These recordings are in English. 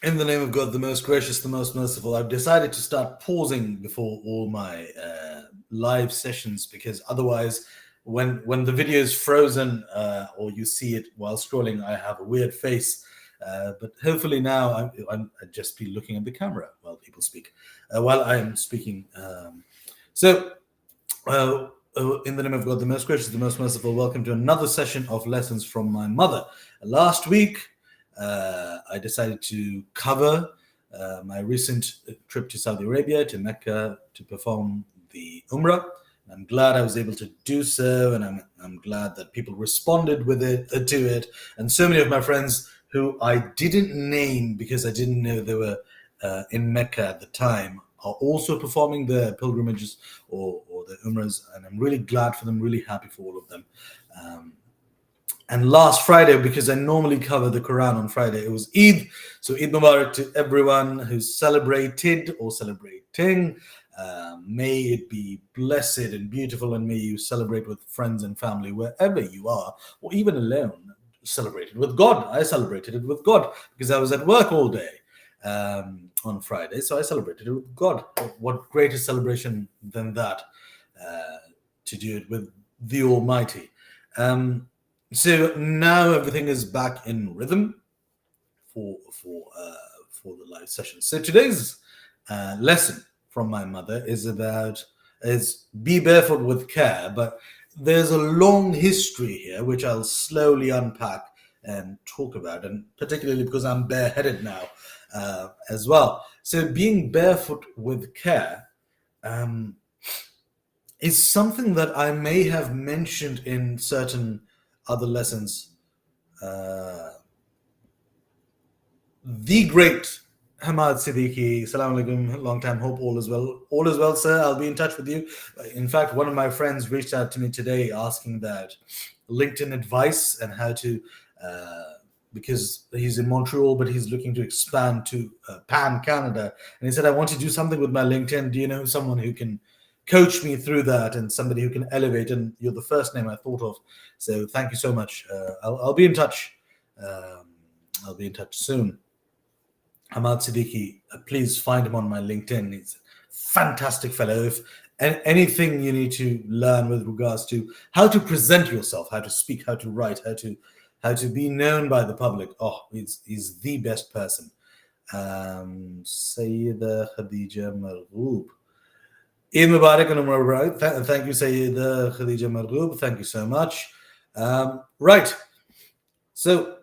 In the name of God, the most gracious, the most merciful, I've decided to start pausing before all my live sessions because otherwise, when the video is frozen or you see it while scrolling, I have a weird face. But hopefully now I'd just be looking at the camera while people speak, while I'm speaking. So, in the name of God, the most gracious, the most merciful, welcome to another session of lessons from my mother. Last week, I decided to cover my recent trip to Saudi Arabia, to Mecca, to perform the Umrah. I'm glad I was able to do so, and I'm glad that people responded with it to it. And so many of my friends who I didn't name because I didn't know they were in Mecca at the time are also performing their pilgrimages or their Umrahs, and I'm really glad for them, really happy for all of them. And last Friday, because I normally cover the Quran on Friday, it was Eid. So Eid Mubarak to everyone who's celebrated or celebrating. May it be blessed and beautiful, and may you celebrate with friends and family wherever you are, or even alone. Celebrate it with God. I celebrated it with God because I was at work all day on Friday, so I celebrated it with God. What greater celebration than that? To do it with the Almighty. So now everything is back in rhythm for the live session. So today's lesson from my mother is be barefoot with care, but there's a long history here which I'll slowly unpack and talk about, and particularly because I'm bareheaded now as well. So being barefoot with care is something that I may have mentioned in certain other lessons. The great Hamad Siddiqui, Salam alaikum, long time, hope all is well. All is well, sir. I'll be in touch with you. In fact, one of my friends reached out to me today asking about LinkedIn advice and how to, because he's in Montreal, but he's looking to expand to Pan Canada. And he said, I want to do something with my LinkedIn. Do you know someone who can coach me through that and somebody who can elevate? And you're the first name I thought of. So thank you so much. I'll be in touch. I'll be in touch soon. Hamad Siddiqui, please find him on my LinkedIn. He's a fantastic fellow. If anything you need to learn with regards to how to present yourself, how to speak, how to write, how to be known by the public, he's the best person. Sayyida Khadija Marghoub. Eid Mubarak and Umrah Mubarak. Thank you, Sayyida Khadija Marghoub. Thank you so much. Right. So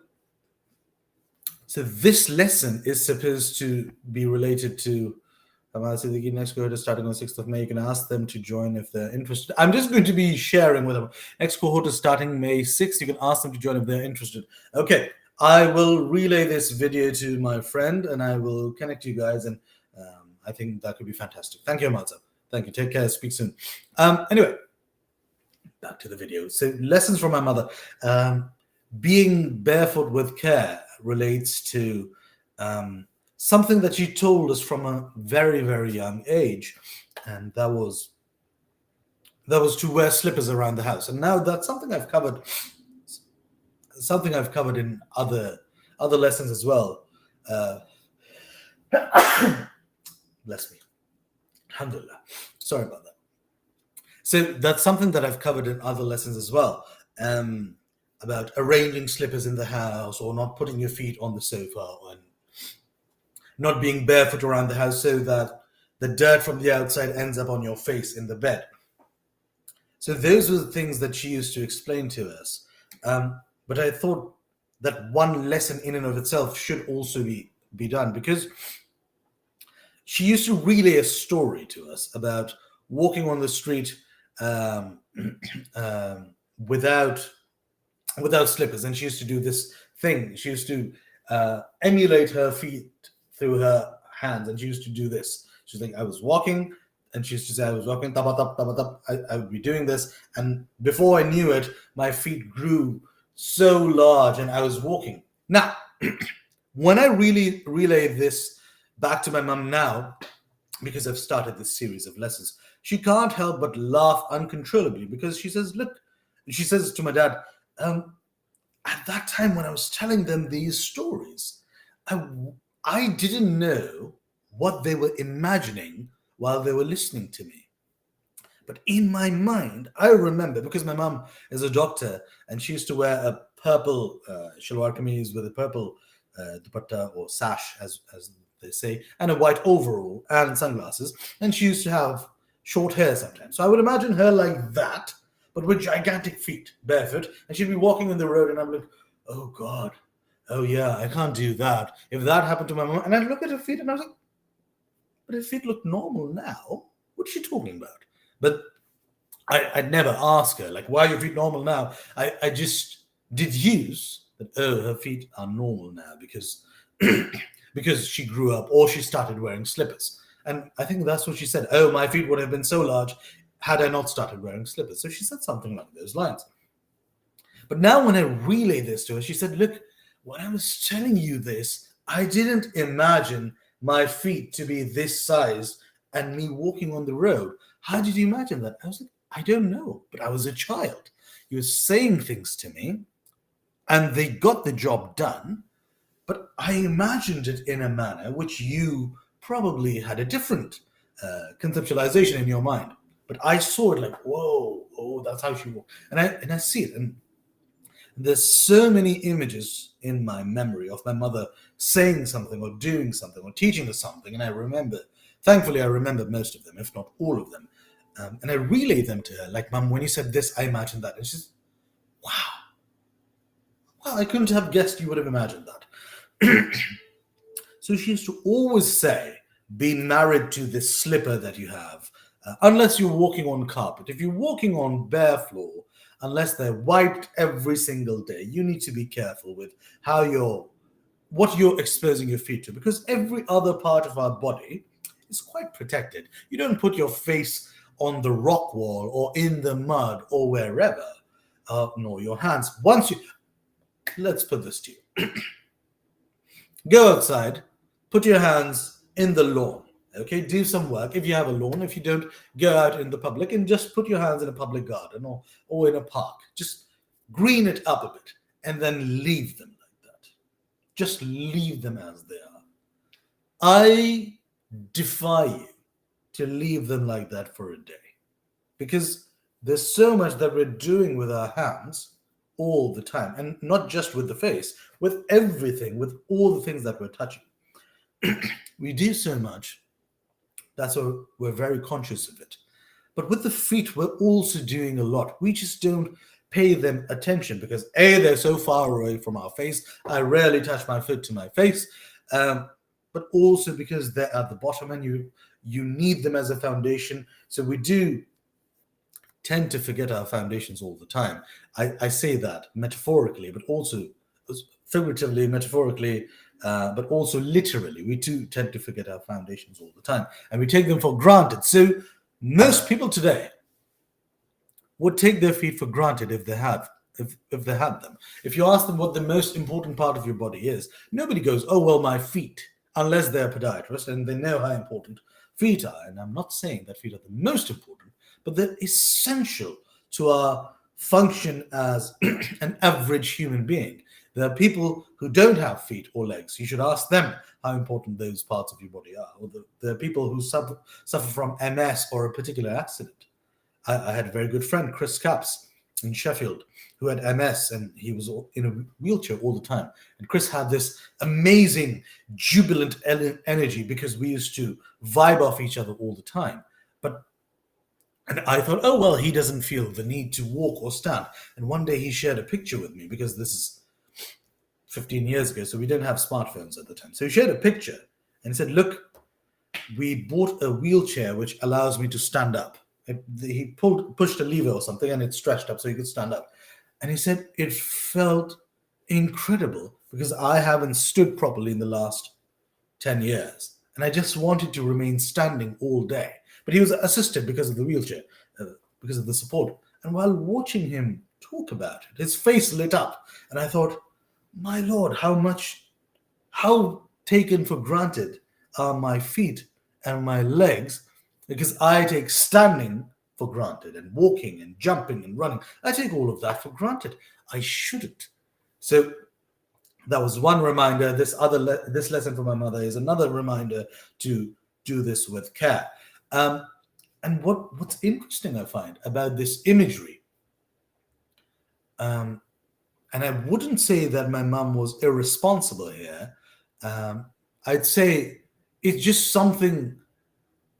this lesson is supposed to be related to Hamad Siddiqui. Next cohort is starting on 6th of May. You can ask them to join if they're interested. I'm just going to be sharing with them. Next cohort is starting May 6th. You can ask them to join if they're interested. Okay, I will relay this video to my friend and I will connect you guys. And I think that could be fantastic. Thank you, Hamad. Thank you. Take care. Speak soon. Anyway, back to the video. So lessons from my mother. Being barefoot with care relates to something that she told us from a very, very young age, and that was to wear slippers around the house. And now that's something I've covered in other lessons as well. Bless me. Alhamdulillah. Sorry about that. So that's something that I've covered in other lessons as well. About arranging slippers in the house, or not putting your feet on the sofa, and not being barefoot around the house so that the dirt from the outside ends up on your face in the bed. So those were the things that she used to explain to us. But I thought that one lesson in and of itself should also be done, because she used to relay a story to us about walking on the street without slippers, and she used to do this thing. She used to emulate her feet through her hands, and she used to do this. She's like, I was walking, and she used to say, I was walking, tap, tap, tap, tap. I would be doing this, and before I knew it, my feet grew so large, and I was walking. Now, when I really relay this back to my mum now, because I've started this series of lessons, she can't help but laugh uncontrollably, because she says, look, she says to my dad, at that time when I was telling them these stories, I didn't know what they were imagining while they were listening to me. But in my mind, I remember because my mum is a doctor and she used to wear a purple shalwar kameez with a purple dupatta or sash, as they say, and a white overall and sunglasses. And she used to have short hair sometimes. So I would imagine her like that, but with gigantic feet, barefoot. And she'd be walking on the road, and I'm like, oh God, oh yeah, I can't do that. If that happened to my mom, and I'd look at her feet and I was like, but her feet look normal now. What's she talking about? But I'd never ask her, like, why are your feet normal now? I just did use that, oh, her feet are normal now because because she grew up or she started wearing slippers. And I think that's what she said. Oh, my feet would have been so large had I not started wearing slippers. So she said something along those lines. But now when I relay this to her, she said, look, when I was telling you this, I didn't imagine my feet to be this size and me walking on the road. How did you imagine that? I was like, I don't know, but I was a child. You were saying things to me and they got the job done, but I imagined it in a manner which you probably had a different conceptualization in your mind. But I saw it like, whoa, oh, that's how she walked. And I see it. And there's so many images in my memory of my mother saying something or doing something or teaching us something. And I remember, thankfully, I remember most of them, if not all of them. And I relay them to her, like, Mum, when you said this, I imagined that. And she's, wow, wow, I couldn't have guessed you would have imagined that. So she used to always say, be married to this slipper that you have, unless you're walking on carpet. If you're walking on bare floor, unless they're wiped every single day, you need to be careful with how what you're exposing your feet to, because every other part of our body is quite protected. You don't put your face on the rock wall or in the mud or wherever, nor your hands. Let's put this to you. Go outside, put your hands in the lawn. Okay, do some work if you have a lawn. If you don't, go out in the public and just put your hands in a public garden or in a park. Just green it up a bit and then leave them like that. Just leave them as they are. I defy you to leave them like that for a day, because there's so much that we're doing with our hands all the time, and not just with the face, with everything, with all the things that we're touching. We do so much. That's why we're very conscious of it. But with the feet, we're also doing a lot. We just don't pay them attention because A, they're so far away from our face. I rarely touch my foot to my face. But also because they're at the bottom and you need them as a foundation. So we do tend to forget our foundations all the time. I say that metaphorically, but also figuratively, metaphorically, but also literally. We do tend to forget our foundations all the time, and we take them for granted. So most people today would take their feet for granted if they had them. If you ask them what the most important part of your body is, nobody goes, "Oh well, my feet," unless they're a podiatrist and they know how important feet are. And I'm not saying that feet are the most important, but they're essential to our function as an average human being. There are people who don't have feet or legs. You should ask them how important those parts of your body are. Or there are people who suffer from MS or a particular accident. I had a very good friend, Chris Capps, in Sheffield, who had MS, and he was in a wheelchair all the time. And Chris had this amazing, jubilant energy because we used to vibe off each other all the time. And I thought, oh, well, he doesn't feel the need to walk or stand. And one day he shared a picture with me, because this is 15 years ago, so we didn't have smartphones at the time. So he shared a picture and said, look, we bought a wheelchair which allows me to stand up. He pushed a lever or something and it stretched up so he could stand up. And he said it felt incredible because I haven't stood properly in the last 10 years. And I just wanted to remain standing all day. But he was assisted because of the wheelchair, because of the support. And while watching him talk about it, his face lit up. And I thought, my Lord, how taken for granted are my feet and my legs, because I take standing for granted and walking and jumping and running. I take all of that for granted. I shouldn't. So That was one reminder. This lesson from my mother is another reminder to do this with care. Um, and what's interesting I find about this imagery, um, and I wouldn't say that my mom was irresponsible here. Um, I'd say it's just something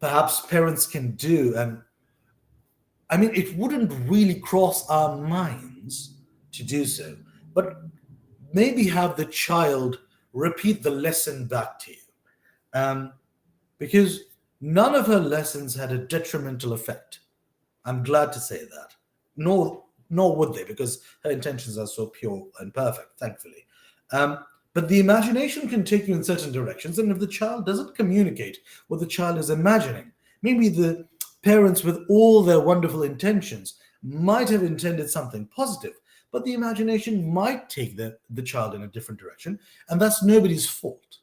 perhaps parents can do, and I mean it wouldn't really cross our minds to do so, but maybe have the child repeat the lesson back to you. Um, because none of her lessons had a detrimental effect. I'm glad to say that. Nor would they, because her intentions are so pure and perfect, thankfully. But the imagination can take you in certain directions, and if the child doesn't communicate what the child is imagining, maybe the parents, with all their wonderful intentions, might have intended something positive, but the imagination might take the child in a different direction, and that's nobody's fault.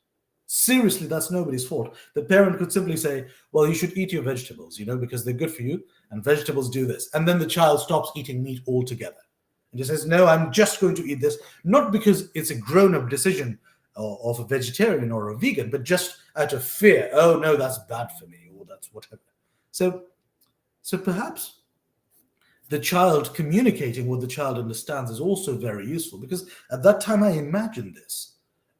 Seriously, that's nobody's fault. The parent could simply say, well, you should eat your vegetables, because they're good for you, and vegetables do this. And then the child stops eating meat altogether and just says, no, I'm just going to eat this, not because it's a grown-up decision of a vegetarian or a vegan, but just out of fear. Oh, no, that's bad for me, or that's whatever. So perhaps the child communicating what the child understands is also very useful, because at that time I imagined this.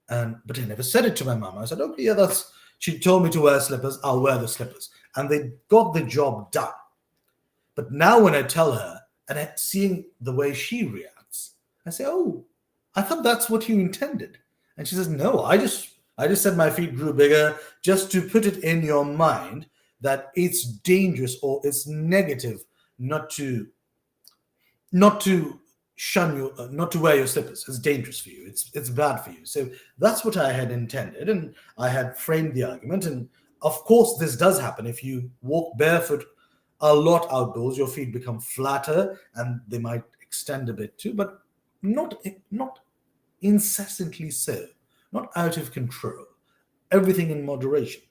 But I never said it to my mom. I said, okay, yeah, she told me to wear slippers, I'll wear the slippers. And they got the job done. But now when I tell her and seeing the way she reacts, I say, oh, I thought that's what you intended. And she says, no, I just said my feet grew bigger just to put it in your mind that it's dangerous or it's negative not to shun you, not to wear your slippers. It's dangerous for you. It's bad for you. So that's what I had intended, and I had framed the argument. And of course, this does happen. If you walk barefoot a lot outdoors, your feet become flatter, and they might extend a bit too, but not incessantly so, not out of control. Everything in moderation.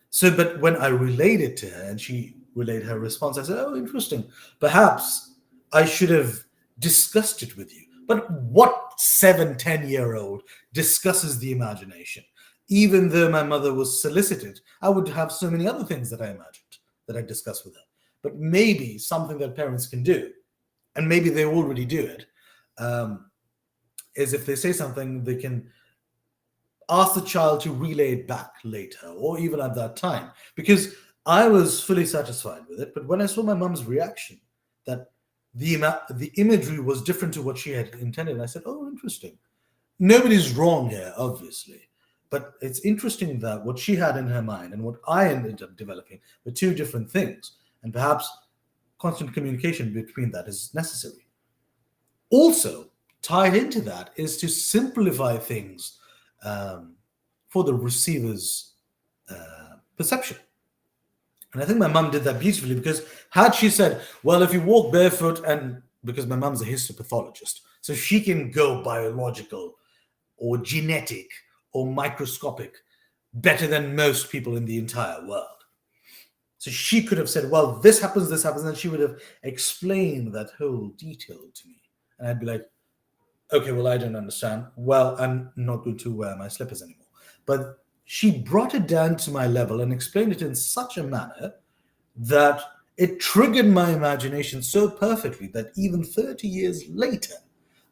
So, but when I relayed it to her and she relayed her response, I said, oh, interesting. Perhaps I should have discussed it with you. But what 7, 10-year-old discusses the imagination? Even though my mother was solicited, I would have so many other things that I imagined that I discussed with her. But maybe something that parents can do, and maybe they already do it, is if they say something, they can ask the child to relay it back later or even at that time. Because I was fully satisfied with it, but when I saw my mum's reaction, that the imagery was different to what she had intended, I said, oh, interesting. Nobody's wrong here, obviously. But it's interesting that what she had in her mind and what I ended up developing were two different things. And perhaps constant communication between that is necessary. Also, tied into that is to simplify things for the receiver's perception. And I think my mum did that beautifully, because had she said, well, if you walk barefoot, and because my mum's a histopathologist, so she can go biological or genetic or microscopic better than most people in the entire world. So she could have said, well, this happens, and she would have explained that whole detail to me. And I'd be like, okay, well, I don't understand. Well, I'm not going to wear my slippers anymore. But she brought it down to my level and explained it in such a manner that it triggered my imagination so perfectly that even 30 years later,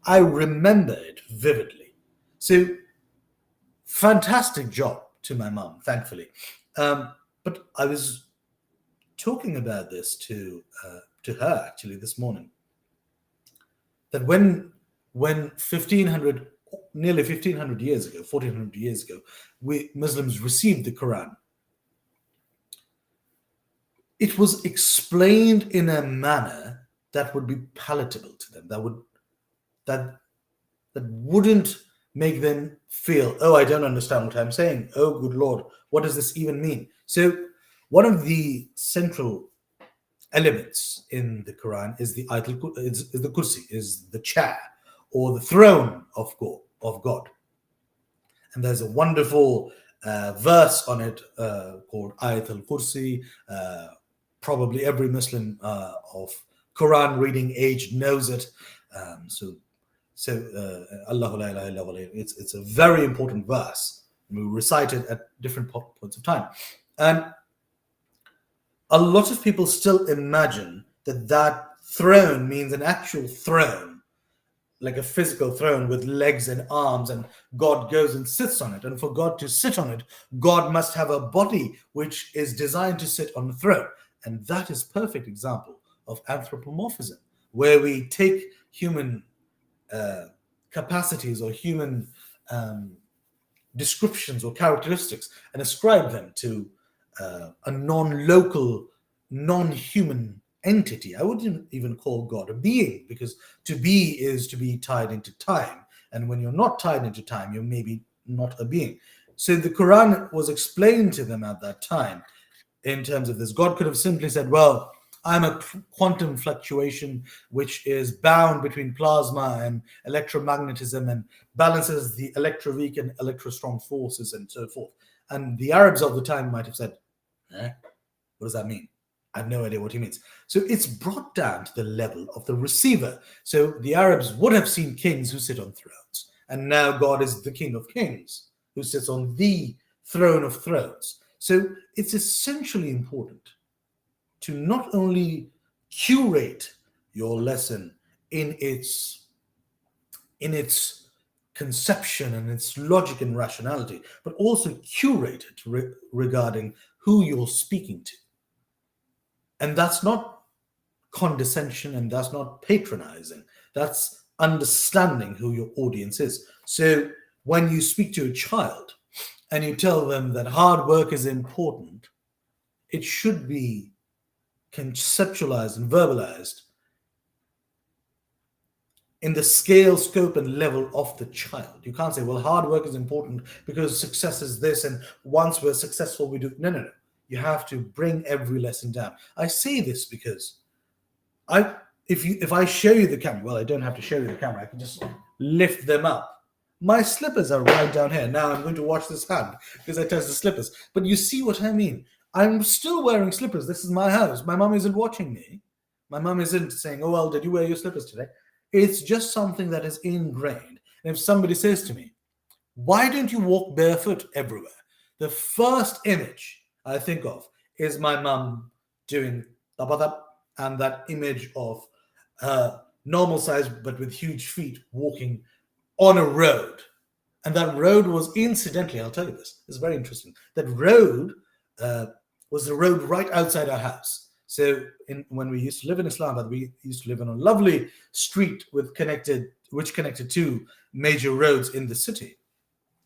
I remember it vividly. So, fantastic job to my mom, thankfully. But I was talking about this to her actually this morning. That when 1500, nearly 1500 years ago, 1400 years ago, we Muslims received the Quran, it was explained in a manner that would be palatable to them, that wouldn't make them feel, oh, I don't understand what I'm saying. Oh, good Lord, what does this even mean? So one of the central elements in the Quran is the kursi, is the chair or the throne of God. And there's a wonderful verse on it called Ayat al-Kursi. Probably every Muslim of Quran reading age knows it. So So, Allahu la ilaha illa, it's a very important verse. We recite it at different points of time. And a lot of people still imagine that that throne means an actual throne, like a physical throne with legs and arms, and God goes and sits on it. And for God to sit on it, God must have a body which is designed to sit on the throne. And that is perfect example of anthropomorphism, where we take human capacities or human descriptions or characteristics and ascribe them to a non-local, non-human entity. I wouldn't even call God a being, because to be is to be tied into time. And when you're not tied into time, you're maybe not a being. So the Quran was explained to them at that time in terms of this. God could have simply said, well, I'm a quantum fluctuation which is bound between plasma and electromagnetism and balances the electroweak and electrostrong forces and so forth. And the Arabs of the time might have said, what does that mean? I have no idea what he means. So it's brought down to the level of the receiver. So the Arabs would have seen kings who sit on thrones. And now God is the King of Kings who sits on the throne of thrones. So it's essentially important to not only curate your lesson in its conception and its logic and rationality, but also curate it regarding who you're speaking to. And that's not condescension, and that's not patronizing. That's understanding who your audience is. So when you speak to a child and you tell them that hard work is important, it should be conceptualized and verbalized in the scale, scope, and level of the child. You can't say, well, hard work is important because success is this, and once we're successful, we do. No. You have to bring every lesson down. I say this because if I show you the camera, well, I don't have to show you the camera. I can just lift them up. My slippers are right down here. Now I'm going to wash this hand because I touched the slippers. But you see what I mean? I'm still wearing slippers. This is my house. My mom isn't watching me. My mom isn't saying, oh, well, did you wear your slippers today? It's just something that is ingrained. And if somebody says to me, why don't you walk barefoot everywhere? The first image I think of is my mom doing tapatab, and that image of normal size but with huge feet walking on a road. And that road was, incidentally, I'll tell you this, it's very interesting. That road was the road right outside our house. So when we used to live in Islamabad, we used to live on a lovely street which connected two major roads in the city.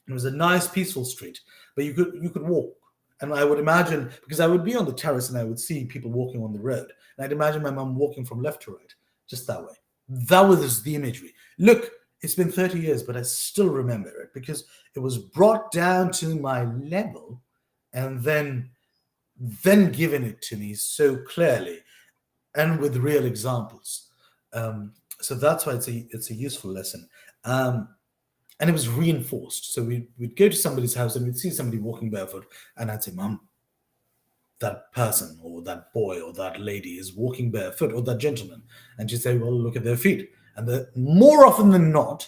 It was a nice, peaceful street, but you could walk. And I would imagine, because I would be on the terrace and I would see people walking on the road, and I'd imagine my mum walking from left to right, just that way. That was the imagery. Look, it's been 30 years, but I still remember it because it was brought down to my level and then given it to me so clearly and with real examples. So that's why it's a useful lesson. And it was reinforced. So we'd go to somebody's house and we'd see somebody walking barefoot, and I'd say, Mum, that person or that boy or that lady is walking barefoot, or that gentleman. And she'd say, well, look at their feet. And more often than not,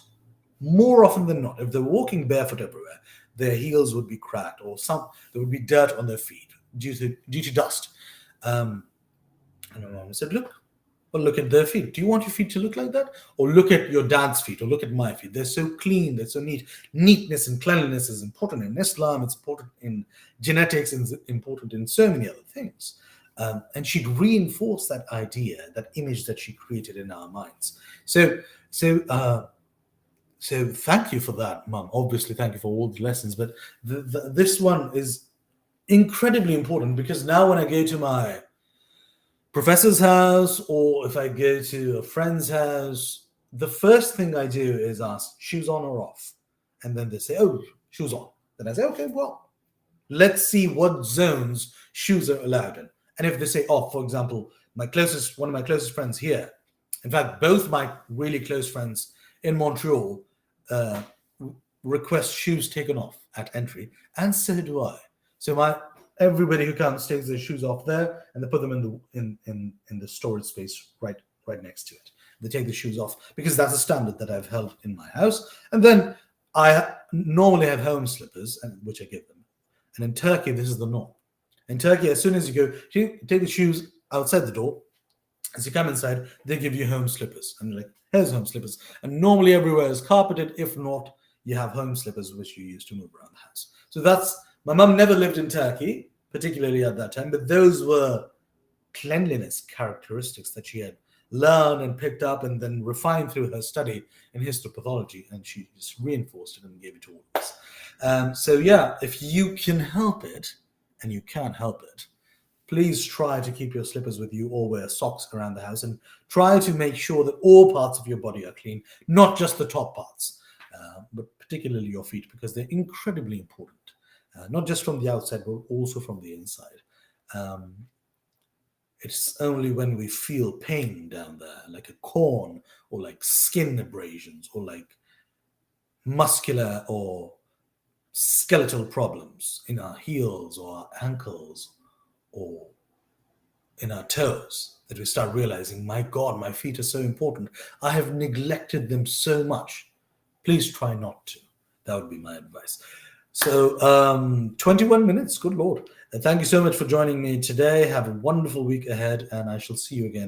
if they're walking barefoot everywhere, their heels would be cracked, or there would be dirt on their feet due to dust. And my mom said, look at their feet. Do you want your feet to look like that? Or look at your dad's feet, or look at my feet. They're so clean, they're so neat. Neatness and cleanliness is important in Islam, it's important in genetics, and it's important in so many other things. And she'd reinforce that idea, that image that she created in our minds. So thank you for that, Mum. Obviously, thank you for all the lessons. But this one is incredibly important, because now when I go to my professor's house, or if I go to a friend's house, the first thing I do is ask, shoes on or off? And then they say, oh, shoes on. Then I say, okay, well, let's see what zones shoes are allowed in. And if they say off, for example, one of my closest friends here, in fact, both my really close friends in Montreal request shoes taken off at entry, and so do I. So everybody who comes takes their shoes off there, and they put them in the storage space right next to it. they take the shoes off, because that's a standard that I've held in my house. And then I normally have home slippers, which I give them. And in Turkey, this is the norm. In Turkey, as soon as you go, you take the shoes outside the door. As you come inside, they give you home slippers. And you're like, here's home slippers. And normally everywhere is carpeted. If not, you have home slippers, which you use to move around the house. So that's, my mum never lived in Turkey, particularly at that time, but those were cleanliness characteristics that she had learned and picked up and then refined through her study in histopathology, and she just reinforced it and gave it to all of us. So yeah, if you can help it, and you can't help it, please try to keep your slippers with you or wear socks around the house, and try to make sure that all parts of your body are clean, not just the top parts, but particularly your feet, because they're incredibly important, not just from the outside, but also from the inside. It's only when we feel pain down there, like a corn, or like skin abrasions, or like muscular or skeletal problems in our heels or our ankles or in our toes, that we start realizing, my God, my feet are so important. I have neglected them so much. Please try not to. That would be my advice. So 21 minutes, good Lord. Thank you so much for joining me today. Have a wonderful week ahead, and I shall see you again